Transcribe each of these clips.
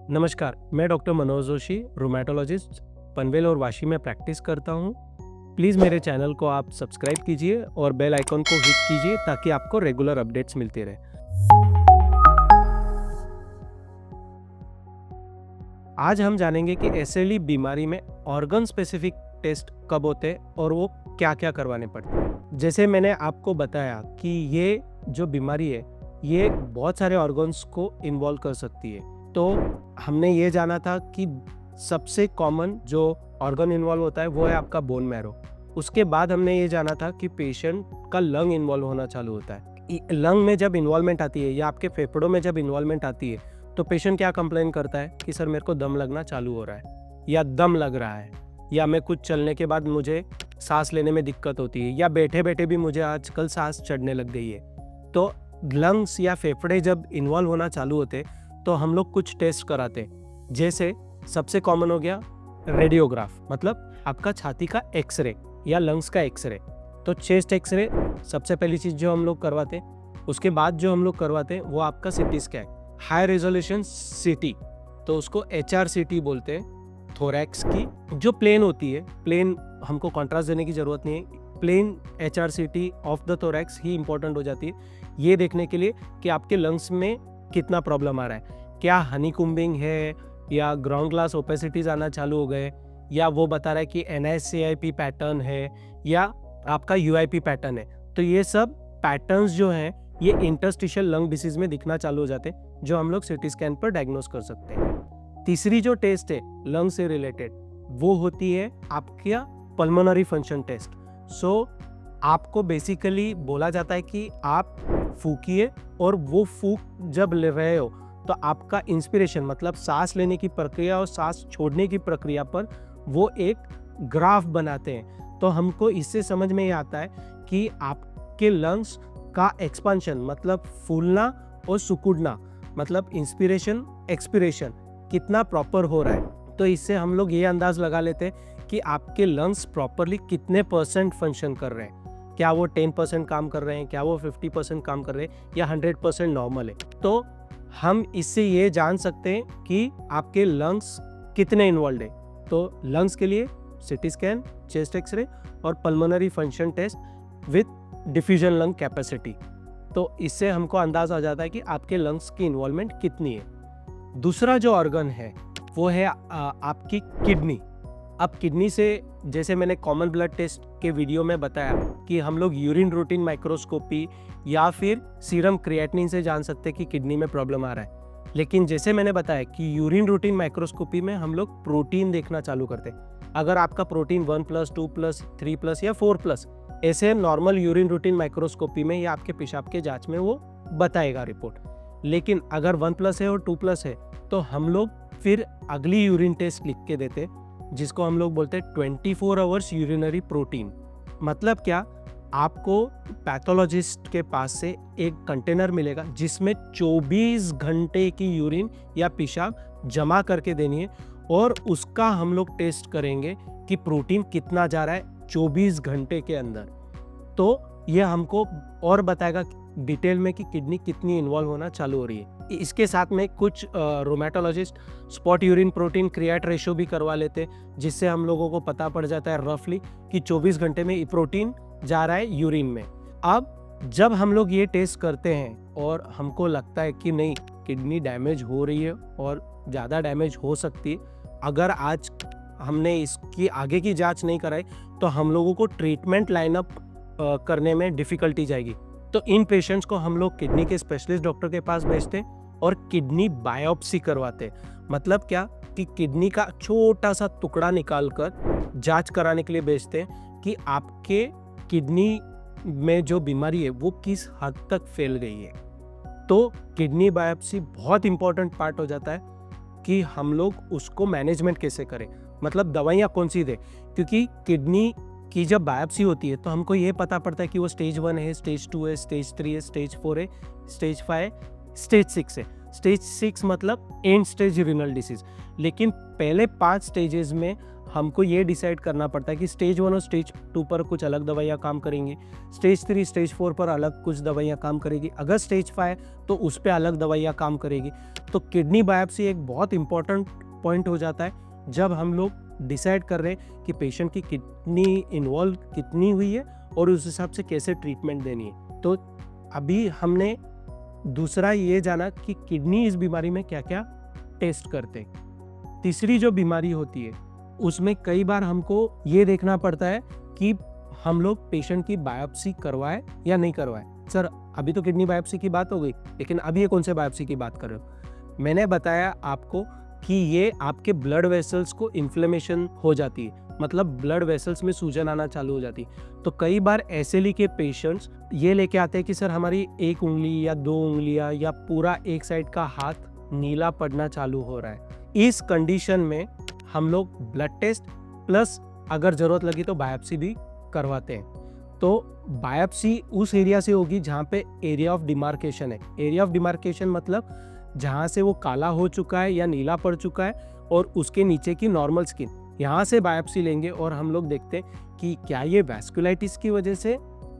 नमस्कार, मैं doctor Manoj Joshi, rheumatologist, Panvel और वाशी में प्रैक्टिस करता हूँ। प्लीज़ मेरे चैनल को आप सब्सक्राइब कीजिए और बेल आइकन को हिट कीजिए ताकि आपको रेगुलर अपडेट्स मिलते रहे। आज हम जानेंगे कि एसएलई बीमारी में ऑर्गन स्पेसिफिक टेस्ट कब होते हैं और वो क्या-क्या करवाने पड़ते हैं। जैसे मैंने आपको बताया कि ये जो बीमारी है, ये बहुत सारे ऑर्गन्स को इन्वॉल्व कर सकती है। तो हमने ये जाना था कि सबसे कॉमन जो ऑर्गन इन्वॉल्व होता है वो है आपका बोन मैरो। उसके बाद हमने ये जाना था कि पेशेंट का लंग इन्वॉल्व होना चालू होता है। लंग में जब इन्वॉल्वमेंट आती है या आपके फेफड़ों में जब इन्वॉल्वमेंट आती है तो पेशेंट क्या कंप्लेन करता है कि सर मेरे को दम लगना चालू हो रहा है या दम लग रहा है या मैं कुछ चलने के बाद मुझे सांस लेने में दिक्कत होती है या बैठे बैठे भी मुझे आजकल सांस चढ़ने लग गई है। तो लंग्स या फेफड़े जब इन्वॉल्व होना चालू होते तो हम लोग कुछ टेस्ट कराते, जैसे सबसे कॉमन हो गया रेडियोग्राफ, मतलब आपका छाती का एक्सरे या लंग्स का एक्सरे। तो चेस्ट एक्सरे सबसे पहली चीज़ जो हम लोग करवाते, उसके बाद जो हम लोग करवाते वो आपका सीटी स्कैन, हाई रेजोल्यूशन सीटी, तो उसको HRCT बोलते हैं। थोरैक्स की जो प्लेन होती है, प्लेन हमको कॉन्ट्रास्ट देने की ज़रूरत नहीं है, plain HRCT of the thorax ही इंपॉर्टेंट हो जाती है ये देखने के लिए कि आपके लंग्स में कितना प्रॉब्लम आ रहा है, क्या हनीकूम्बिंग है या ग्राउंड ग्लास ओपेसिटीज आना चालू हो गए या वो बता रहा है कि NICIP पैटर्न है या आपका UIP पैटर्न है। तो ये सब पैटर्न्स जो हैं ये इंटरस्टिशियल लंग डिसीज में दिखना चालू हो जाते हैं जो हम लोग सिटी स्कैन पर डायग्नोस कर सकते हैं। तीसरी जो टेस्ट है लंग से रिलेटेड वो होती है आपका पल्मोनरी फंक्शन टेस्ट। सो आपको बेसिकली बोला जाता है कि आप फूकिए और वो फूक जब ले रहे हो तो आपका इंस्पिरेशन मतलब सांस लेने की प्रक्रिया और सांस छोड़ने की प्रक्रिया पर वो एक ग्राफ बनाते हैं। तो हमको इससे समझ में ये आता है कि आपके लंग्स का एक्सपांशन मतलब फूलना और सिकुड़ना मतलब इंस्पिरेशन एक्सपिरेशन कितना प्रॉपर हो रहा है। तो इससे हम लोग ये अंदाज लगा लेते हैं कि आपके लंग्स प्रॉपरली कितने % फंक्शन कर रहे हैं, क्या वो 10% काम कर रहे हैं, क्या वो 50% काम कर रहे हैं या 100% नॉर्मल है। तो हम इससे ये जान सकते हैं कि आपके लंग्स कितने इन्वॉल्व है। तो लंग्स के लिए सीटी स्कैन, चेस्ट एक्सरे और pulmonary function test with diffusion lung capacity, तो इससे हमको अंदाज़ा आ जाता है कि आपके लंग्स की इन्वॉल्वमेंट कितनी है। दूसरा जो ऑर्गन है वो है आपकी किडनी। अब किडनी से जैसे मैंने कॉमन ब्लड टेस्ट के वीडियो में बताया कि हम लोग यूरिन रूटीन माइक्रोस्कोपी या फिर सीरम क्रिएटिनिन से जान सकते हैं कि किडनी में प्रॉब्लम आ रहा है। लेकिन जैसे मैंने बताया कि यूरिन रूटीन माइक्रोस्कोपी में हम लोग प्रोटीन देखना चालू करते हैं। अगर आपका प्रोटीन 1+, 2+, 3+ या 4+ ऐसे नॉर्मल यूरिन रूटीन माइक्रोस्कोपी में या आपके पेशाब के जांच में वो बताएगा रिपोर्ट। लेकिन अगर 1+ है और 2+ है तो हम लोग फिर अगली यूरिन टेस्ट लिख के देते जिसको हम लोग बोलते हैं 24 आवर्स यूरिनरी प्रोटीन। मतलब क्या, आपको पैथोलॉजिस्ट के पास से एक कंटेनर मिलेगा जिसमें 24 घंटे की यूरिन या पेशाब जमा करके देनी है और उसका हम लोग टेस्ट करेंगे कि प्रोटीन कितना जा रहा है 24 घंटे के अंदर। तो ये हमको और बताएगा डिटेल में कि किडनी कितनी इन्वॉल्व होना चालू हो रही है। इसके साथ में कुछ rheumatologist spot urine protein create ratio भी करवा लेते हैं जिससे हम लोगों को पता पड़ जाता है रफली कि 24 घंटे में प्रोटीन जा रहा है यूरिन में। अब जब हम लोग ये टेस्ट करते हैं और हमको लगता है कि नहीं किडनी डैमेज हो रही है और ज़्यादा डैमेज हो सकती है, अगर आज हमने इसकी आगे की जांच नहीं कराई तो हम लोगों को ट्रीटमेंट लाइनअप करने में डिफ़िकल्टी जाएगी। तो इन पेशेंट्स को हम लोग किडनी के स्पेशलिस्ट डॉक्टर के पास भेजते और किडनी बायोप्सी करवाते। मतलब क्या कि किडनी का छोटा सा टुकड़ा निकाल कर जांच कराने के लिए भेजते हैं कि आपके किडनी में जो बीमारी है वो किस हद तक फैल गई है। तो किडनी बायोप्सी बहुत इंपॉर्टेंट पार्ट हो जाता है कि हम लोग उसको मैनेजमेंट कैसे करें, मतलब दवाइयाँ कौन सी दें, क्योंकि किडनी की जब बायोप्सी होती है तो हमको ये पता पड़ता है कि वो स्टेज 1 है, स्टेज 2 है, स्टेज 3 है, स्टेज 4 है, स्टेज 5, स्टेज 6 है। स्टेज 6 मतलब एंड स्टेज रीनल डिसीज। लेकिन पहले 5 स्टेजेस में हमको ये डिसाइड करना पड़ता है कि स्टेज 1 और स्टेज 2 पर कुछ अलग दवाइयाँ काम करेंगी, स्टेज 3 स्टेज 4 पर अलग कुछ दवाइयाँ काम करेगी, अगर स्टेज 5 तो उस पर अलग दवाइयाँ काम करेगी। तो किडनी बायोप्सी एक बहुत इंपॉर्टेंट पॉइंट हो जाता है जब हम लोग डिसाइड कर रहे हैं कि पेशेंट की किडनी इन्वॉल्व कितनी हुई है और उस हिसाब से कैसे ट्रीटमेंट देनी है। तो अभी हमने दूसरा ये जाना कि किडनी इस बीमारी में क्या क्या टेस्ट करते हैं। तीसरी जो बीमारी होती है उसमें कई बार हमको ये देखना पड़ता है कि हम लोग पेशेंट की बायोप्सी करवाए या नहीं करवाए। सर अभी तो किडनी बायोप्सी की बात हो गई, लेकिन अभी ये कौन से बायोप्सी की बात कर रहे हो? मैंने बताया आपको कि ये आपके ब्लड वेसल्स को इन्फ्लेमेशन हो जाती है, मतलब ब्लड वेसल्स में सूजन आना चालू हो जाती है। तो कई बार एसएलई के पेशेंट्स ये लेके आते हैं कि सर हमारी एक उंगली या 2 उंगलियां या पूरा एक साइड का हाथ नीला पड़ना चालू हो रहा है। इस कंडीशन में हम लोग ब्लड टेस्ट प्लस अगर जरूरत लगी तो बायोप्सी भी करवाते हैं। तो बायोप्सी उस एरिया से होगी जहाँ पे एरिया ऑफ डिमार्केशन है। एरिया ऑफ डिमार्केशन मतलब जहाँ से वो काला हो चुका है या नीला पड़ चुका है और उसके नीचे की नॉर्मल स्किन, यहाँ से बायोप्सी लेंगे और हम लोग देखते हैं कि क्या ये वैस्कुलाइटिस की वजह से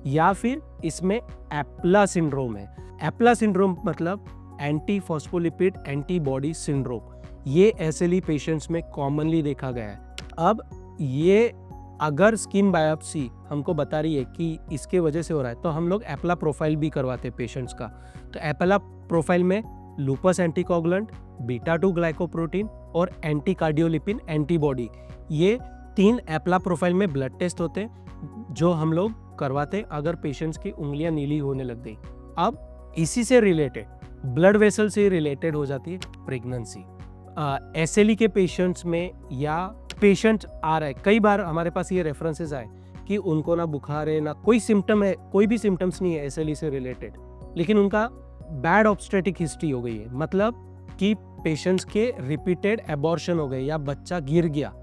या फिर इसमें एप्ला सिंड्रोम है। एप्ला सिंड्रोम मतलब एंटी फॉस्फोलिपिड एंटीबॉडी सिंड्रोम, ये एसएलई पेशेंट्स में कॉमनली देखा गया है। अब ये अगर स्किन बायोप्सी हमको बता रही है कि इसके वजह से हो रहा है तो हम लोग एप्ला प्रोफाइल भी करवाते हैं पेशेंट्स का। तो एप्ला प्रोफाइल में लूपस एंटीकोगुलेंट, बीटा 2 ग्लाइकोप्रोटीन और एंटी कार्डियोलिपिन एंटीबॉडी, ये 3 एप्ला प्रोफाइल में ब्लड टेस्ट होते हैं जो हम लोग करवाते हैं अगर पेशेंट्स की उंगलियां नीली होने लग गई। अब इसी से रिलेटेड ब्लड वेसल से रिलेटेड हो जाती है प्रेगनेंसी। एसएलई के पेशेंट्स में या पेशेंट आ रहा है, कई बार हमारे पास ये रेफरेंसेस आए कि उनको ना बुखार है ना कोई सिम्टम है, कोई भी सिम्टम्स नहीं है एसएलई से रिलेटेड, लेकिन उनका बैड ऑब्स्टेटिक हिस्ट्री हो गई है, मतलब कि पेशेंट्स के रिपीटेड एबॉर्शन हो गए या बच्चा गिर गया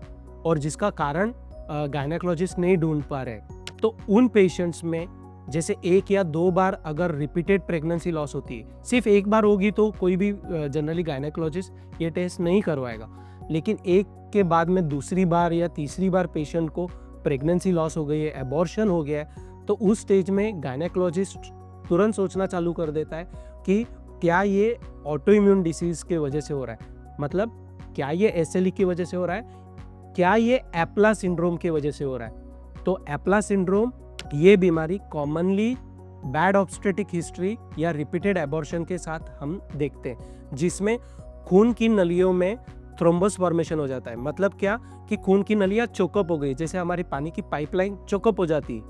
और जिसका कारण गायनेकोलॉजिस्ट नहीं ढूंढ पा रहे। तो उन पेशेंट्स में जैसे 1 या 2 बार अगर रिपीटेड प्रेगनेंसी लॉस होती है, सिर्फ एक बार होगी तो कोई भी जनरली गायनेकोलॉजिस्ट ये टेस्ट नहीं करवाएगा, लेकिन एक के बाद में दूसरी बार या तीसरी बार पेशेंट को प्रेगनेंसी लॉस हो गई है, एबॉर्शन हो गया है, तो उस स्टेज में गायनेकोलॉजिस्ट तुरंत सोचना चालू कर देता है कि क्या ये ऑटो इम्यून डिसीज के वजह से हो रहा है, मतलब क्या ये एसएलई की वजह से हो रहा है, क्या ये एप्ला सिंड्रोम की वजह से हो रहा है। तो एप्ला सिंड्रोम ये बीमारी कॉमनली बैड ऑब्स्टेटिक हिस्ट्री या रिपीटेड एबॉर्शन के साथ हम देखते हैं, जिसमें खून की नलियों में थ्रोम्बस फॉर्मेशन हो जाता है। मतलब क्या कि खून की नलियाँ चोकअप हो गई, जैसे हमारी पानी की पाइपलाइन चोकअप हो जाती है,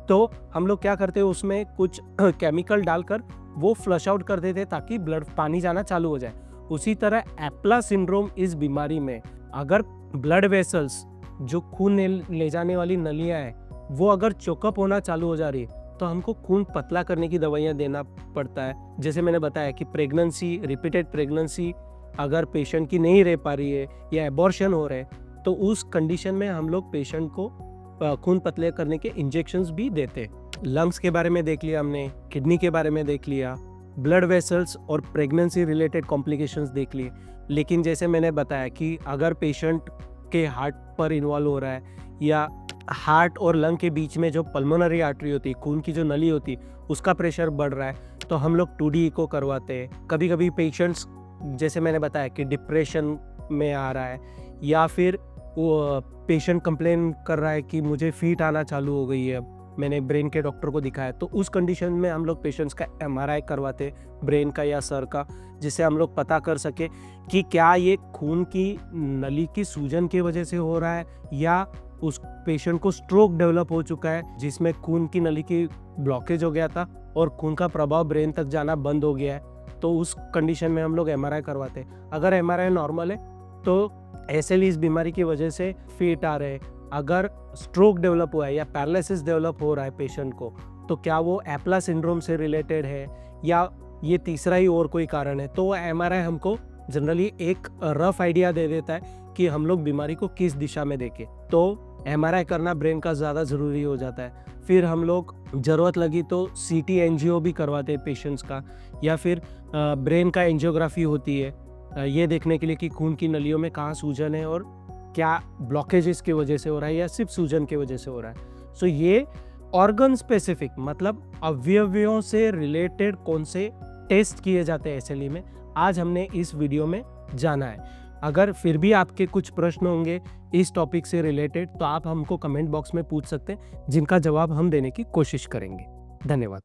तो हम लोग क्या करते हैं उसमें कुछ केमिकल डालकर वो फ्लश आउट कर देते हैं ताकि ब्लड पानी जाना चालू हो जाए। उसी तरह एप्ला सिंड्रोम इस बीमारी में अगर ब्लड वेसल्स जो खून ले जाने वाली नलियाँ हैं वो अगर चोकअप होना चालू हो जा रही है तो हमको खून पतला करने की दवाइयाँ देना पड़ता है। जैसे मैंने बताया कि प्रेगनेंसी, रिपीटेड प्रेगनेंसी अगर पेशेंट की नहीं रह पा रही है या एबॉर्शन हो रहा है तो उस कंडीशन में हम लोग पेशेंट को खून पतले करने के इंजेक्शंस भी देते हैं। लंग्स के बारे में देख लिया हमने, किडनी के बारे में देख लिया, ब्लड वेसल्स और प्रेगनेंसी रिलेटेड कॉम्प्लिकेशंस देख लिए। लेकिन जैसे मैंने बताया कि अगर पेशेंट के हार्ट पर इन्वॉल्व हो रहा है या हार्ट और लंग के बीच में जो पल्मोनरी आर्टरी होती है, खून की जो नली होती है, उसका प्रेशर बढ़ रहा है तो हम लोग 2D इको करवाते हैं। कभी कभी पेशेंट्स जैसे मैंने बताया कि डिप्रेशन में आ रहा है या फिर वो पेशेंट कंप्लेन कर रहा है कि मुझे फीट आना चालू हो गई है, अब मैंने ब्रेन के डॉक्टर को दिखाया, तो उस कंडीशन में हम लोग पेशेंट्स का MRI करवाते ब्रेन का या सर का, जिससे हम लोग पता कर सके कि क्या ये खून की नली की सूजन की वजह से हो रहा है या उस पेशेंट को स्ट्रोक डेवलप हो चुका है जिसमें खून की नली की ब्लॉकेज हो गया था और खून का प्रभाव ब्रेन तक जाना बंद हो गया है। तो उस कंडीशन में हम लोग MRI करवाते हैं। अगर MRI नॉर्मल है तो एसएलई इस बीमारी की वजह से फीट आ रहे हैं। अगर स्ट्रोक डेवलप हुआ है या पैरालिसिस डेवलप हो रहा है पेशेंट को तो क्या वो एप्ला सिंड्रोम से रिलेटेड है या ये तीसरा ही और कोई कारण है, तो वो MRI हमको जनरली एक रफ आइडिया दे देता है कि हम लोग बीमारी को किस दिशा में देखें। तो MRI करना ब्रेन का ज़्यादा ज़रूरी हो जाता है। फिर हम लोग ज़रूरत लगी तो CT एंजियो भी करवाते हैं पेशेंट्स का, या फिर ब्रेन का एंजियोग्राफी होती है ये देखने के लिए कि खून की नलियों में कहाँ सूजन है और क्या ब्लॉकेजेस की वजह से हो रहा है या सिर्फ सूजन की वजह से हो रहा है। सो ये ऑर्गन स्पेसिफिक मतलब अवयवों से रिलेटेड कौन से टेस्ट किए जाते हैं एसएलई में, आज हमने इस वीडियो में जाना है। अगर फिर भी आपके कुछ प्रश्न होंगे इस टॉपिक से रिलेटेड तो आप हमको कमेंट बॉक्स में पूछ सकते हैं, जिनका जवाब हम देने की कोशिश करेंगे। धन्यवाद।